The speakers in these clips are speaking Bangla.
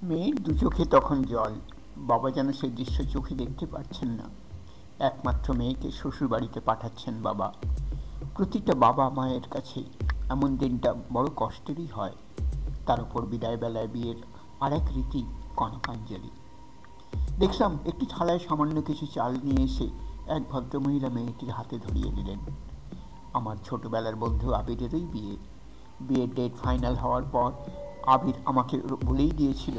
মেয়ের দু চোখে তখন জল। বাবা যেন সেই দৃশ্য চোখে দেখতে পাচ্ছেন না। একমাত্র মেয়েকে শ্বশুরবাড়িতে পাঠাচ্ছেন বাবা। প্রতিটা বাবা মায়ের কাছে এমন দিনটা বড় কষ্টেরই হয়। তার উপর বিদায়বেলায় বিয়ের আর এক রীতি, কনকাঞ্জলি। দেখলাম একটি থালায় সামান্য কিছু চাল নিয়ে এসে এক ভদ্রমহিলা মেয়েটির হাতে ধরিয়ে দিলেন। আমার ছোটবেলার বন্ধু আবিরেরই বিয়ে। বিয়ের ডেট ফাইনাল হওয়ার পর আবির আমাকে বলেই দিয়েছিল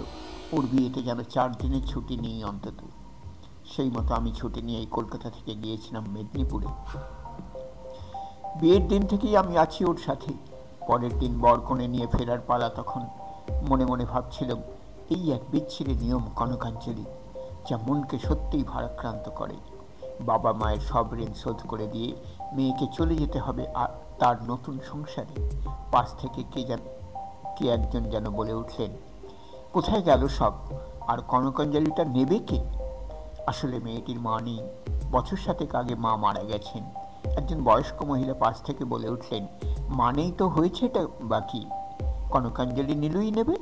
ওর বিয়েতে যেন 4 দিনের ছুটি নিই অন্তত। সেই মতো আমি ছুটি নিয়ে কলকাতা থেকে গিয়েছিলাম মেদিনীপুরে। বিয়ের দিন থেকেই আমি আছি ওর সাথে। পরের দিন বরকনে নিয়ে ফেরার পালা। তখন মনে মনে ভাবছিলাম, এই এক বিচ্ছিরি নিয়ম কনকাঞ্জলি, যা মনকে সত্যিই ভারাক্রান্ত করে। বাবা মায়ের সব ঋণ শোধ করে দিয়ে মেয়েকে চলে যেতে হবে তার নতুন সংসারে। পাশ থেকে কে একজন যেন বলে উঠলেন, কোথায় গেল সব, আর কনকাঞ্জলিটা নেবে কে? আসলে মেয়েটির মা নেই। বছর 7 আগে মা মারা গেছেন। একজন বয়স্ক মহিলা পাশ থেকে বলে উঠলেন, মা নেই তো হয়েছে এটা বাকি, কনকাঞ্জলি নীলুই নেবে।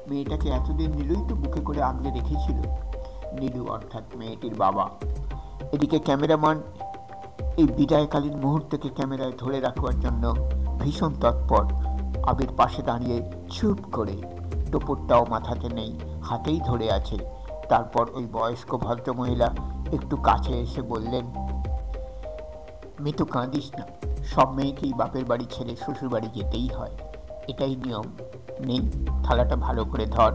মেয়েটাকে এতদিন নীলুই তো বুকে করে আগলে রেখেছিল। নীলু অর্থাৎ মেয়েটির বাবা। এদিকে ক্যামেরাম্যান এই বিদায়কালীন মুহূর্তকে ক্যামেরায় ধরে রাখবার জন্য ভীষণ তৎপর। আবির পাশে দাঁড়িয়ে চুপ করে, টোপরটাও মাথাতে নেই, হাতেই ধরে আছে। তারপর ওই বয়স্ক ভদ্রমহিলা একটু কাছে এসে বললেন, মিতু কাঁদিস না, সব মেয়েকেই বাপের বাড়ি ছেড়ে শ্বশুর বাড়ি যেতেই হয়, এটাই নিয়ম। নেই, থালাটা ভালো করে ধর,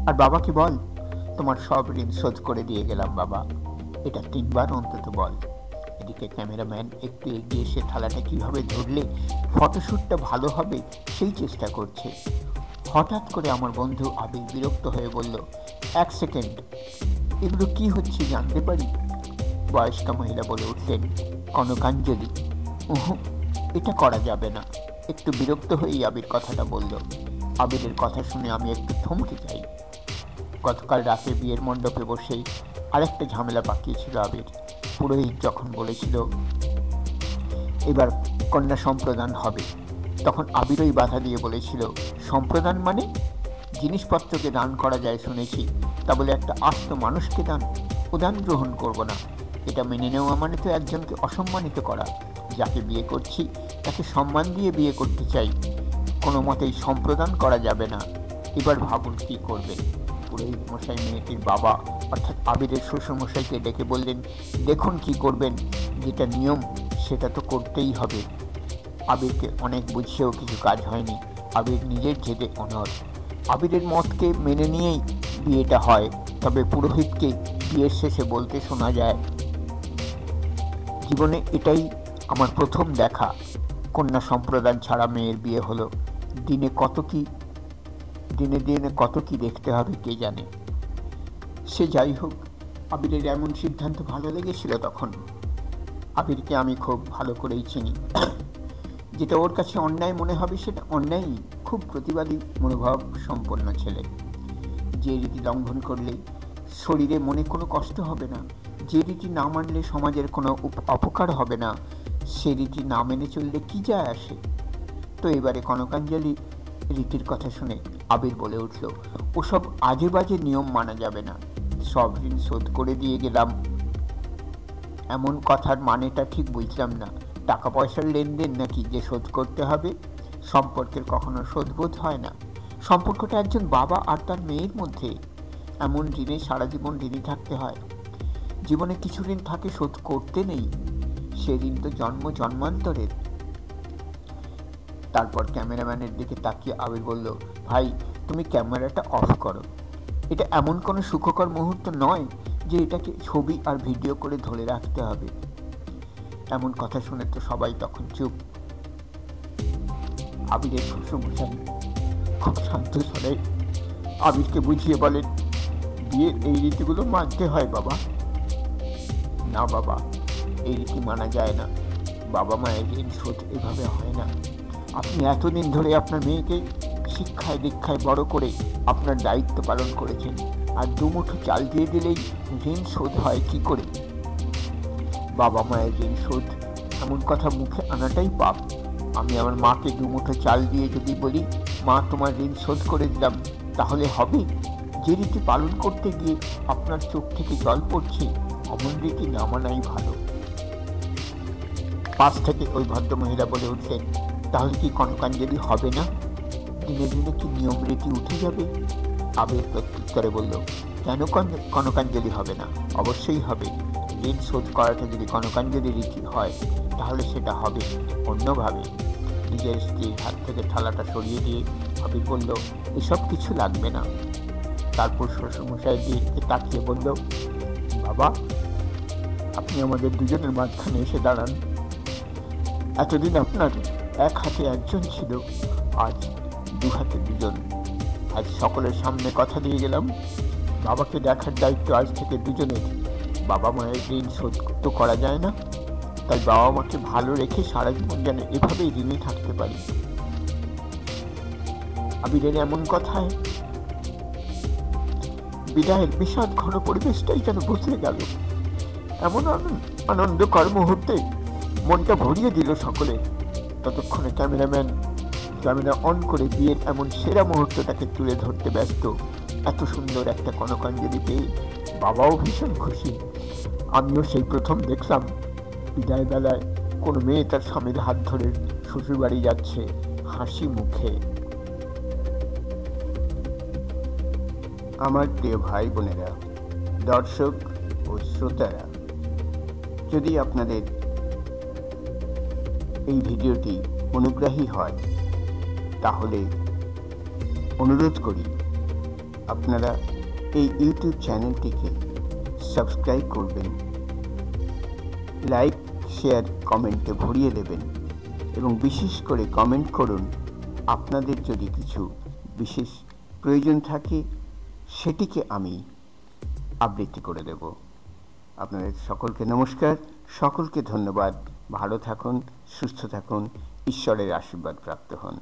আর বাবাকে বল, তোমার সব ঋণ শোধ করে দিয়ে গেলাম বাবা, এটা 3 বার অন্তত বল। এদিকে ক্যামেরাম্যান একটু এগিয়ে এসে থালাটা কিভাবে ধরলে ফটোশ্যুটটা ভালো হবে সেই চেষ্টা করছে। হঠাৎ করে আমার বন্ধু আবির বিরক্ত হয়ে বলল, 1 সেকেন্ড, এগুলো কি হচ্ছে জানতে পারি? বয়স্কা মহিলা বলে উঠলেন, কনকাঞ্জলি। এটা করা যাবে না। একটু বিরক্ত হয়েই আবির কথাটা বলল। আবিরের কথা শুনে আমি একটু থমকে যাই। গতকাল রাতে বিয়ের মণ্ডপে বসেই আরেকটা ঝামেলা পাকিয়েছিল আবির। পুরোহিত যখন বলেছিল এবার কন্যা সম্প্রদান হবে, তখন আবিরই বাধা দিয়ে বলেছিল, সম্প্রদান মানে? জিনিসপত্রকে দান করা যায় শুনেছি, তা বলে একটা আস্ত মানুষকে দান গ্রহণ করব না। এটা মেনে নেওয়া মানে তো একজনকে অসম্মানিত করা। যাকে বিয়ে করছি তাকে সম্মান দিয়ে বিয়ে করতে চাই, কোনো মতেই সম্প্রদান করা যাবে না। এবার ভাবুন কি করবে। পুরোহিত মশাই মেয়েটির বাবা অর্থাৎ আবিরের শ্বশুরমশাইকে ডেকে বললেন, দেখুন কি করবেন, যেটা নিয়ম সেটা তো করতেই হবে। আবিরকে অনেক বুঝিয়েও কিছু কাজ হয়নি। আবির নিজের জেদে অনড়। আবিরের মতকে মেনে নিয়েই বিয়েটা হয়। তবে পুরোহিতকে বিয়ের শেষে বলতে শোনা যায়, জীবনে এটাই আমার প্রথম দেখা কন্যা সম্প্রদান ছাড়া মেয়ের বিয়ে হলো। দিনে দিনে কত কি দেখতে হবে কে জানে। সে যাই হোক, আবিরের এমন সিদ্ধান্ত ভালো লেগেছিল তখন। আবিরকে আমি খুব ভালো করেই চিনি। যেটা ওর কাছে অন্যায় মনে হবে সেটা অন্যায়ই। খুব প্রতিবাদী মনোভাব সম্পন্ন ছেলে। যে রীতি লঙ্ঘন করলে শরীরে মনে কোনো কষ্ট হবে না, যে রীতি না মানলে সমাজের কোনো অপকার হবে না, সে রীতি না মেনে চললে কি যায় আসে। তো এবারে কনকাঞ্জলি রীতির কথা শুনে আবির বলে উঠল, ওসব আজে বাজে নিয়ম মানা যাবে না। সব ঋণ শোধ করে দিয়ে গেলাম, এমন কথার মানেটা ঠিক বুঝলাম না। টাকা পয়সার লেনদেন নাকি যে শোধ করতে হবে? সম্পর্কের কখনো শোধবোধ হয় না। সম্পর্কটা একজন বাবা আর তার মেয়ের মধ্যে। এমন ঋণে সারা জীবন ঋণী থাকতে হয়। জীবনে কিছু ঋণ থাকে শোধ করতে নেই, সে ঋণ তো জন্মান্তরের। তারপর ক্যামেরাম্যানের দিকে তাকিয়ে আবির বলল, ভাই তুমি ক্যামেরাটা অফ করো। এটা এমন কোনো সুখকর মুহূর্ত নয় যে এটাকে ছবি আর ভিডিও করে ধরে রাখতে হবে। এমন কথা শুনে তো সবাই তখন চুপ। আবিরের শ্বশুরমশাই খুব শান্ত স্বরে আবিরকে বুঝিয়ে বলেন, বিয়ের এই রীতিগুলো মানতে হয় বাবা। না বাবা, এই রীতি মানা যায় না। বাবা মায়ের ঋণ শোধ এভাবে হয় না। আপনি এতদিন ধরে আপনার মেয়েকে শিক্ষায় দীক্ষায় বড় করে আপনার দায়িত্ব পালন করেছেন, আর 2 মুঠো চাল দিয়ে দিলেই ঋণ শোধ হয় কি করে? বাবা মায়ের ঋণ শোধ এমন কথা মুখে আনাটাই পাপ। আমি আমার মাকে 2 মুঠো চাল দিয়ে যদি বলি, মা তোমার ঋণ শোধ করে দিলাম, তাহলে হবে? যে রীতি পালন করতে গিয়ে আপনার চোখ থেকে জল পড়ছে, অমন রীতি না মানাই ভালো। পাশ থেকে ওই ভদ্রমহিলা বলে উঠলেন, তাহলে কি কনকাঞ্জলি হবে না? দিনে দিনে কি নিয়ম রীতি উঠে যাবে? আবির প্রত্যুত্তরে বলল, কেন কনকাঞ্জলি হবে না? অবশ্যই হবে। ঋণ শোধ করাটা যদি কনকাঞ্জলি রীতি হয়, তাহলে সেটা হবে অন্যভাবে। নিজের স্ত্রীর হাত থেকে থালাটা সরিয়ে দিয়ে আবির বলল, এসব কিছু লাগবে না। তারপর শ্বশুরমশাইয়ের দিকে তাকিয়ে বলল, বাবা, আপনি আমাদের দুজনের মাঝখানে এসে দাঁড়ান। এতদিন আপনার এক হাতে একজন ছিল, আজ দু হাতে দুজন। আজ সকলের সামনে কথা দিয়ে গেলাম, বাবাকে দেখার দায়িত্ব আজ থেকে দুজনের। বাবা মায়ের ঋণ শোধ তো করা যায় না, তাই বাবা মাকে ভালো রেখে সারা জীবন যেন এভাবেই ঋণে থাকতে পারি। আবিরের এমন কথায় বিদায়ের বিষাদ ঘন পরিবেশটাই যেন বসে গেল। এমন আনন্দকর মুহূর্তে মনটা ভরিয়ে দিল সকলে। ততক্ষণে ক্যামেরাম্যান ক্যামেরা অন করে বিয়ের এমন সেরা মুহূর্তটাকে তুলে ধরতে ব্যস্ত। এত সুন্দর একটা কনকাঞ্জলি পেয়ে বাবাও ভীষণ খুশি। আমিও সেই প্রথম দেখলাম বিদায় বেলায় কোনো মেয়ে তার স্বামীর হাত ধরে শ্বশুরবাড়ি যাচ্ছে হাসি মুখে। আমার প্রিয় ভাই বোনেরা, দর্শক ও শ্রোতারা, যদি আপনাদের এই ভিডিওটি অনুগ্রাহী হয়, তাহলে অনুরোধ করি আপনারা এই ইউটিউব চ্যানেলটিকে সাবস্ক্রাইব করবেন, লাইক, শেয়ার, কমেন্টে ভরিয়ে দেবেন এবং বিশেষ করে কমেন্ট করুন আপনাদের যদি কিছু বিশেষ প্রয়োজন থাকে, সেটিকে আমি আবৃত্তি করে দেব। আপনাদের সকলকে নমস্কার, সকলকে ধন্যবাদ। ভালো থাকুন, সুস্থ থাকুন, ঈশ্বরের আশীর্বাদ প্রাপ্ত হন।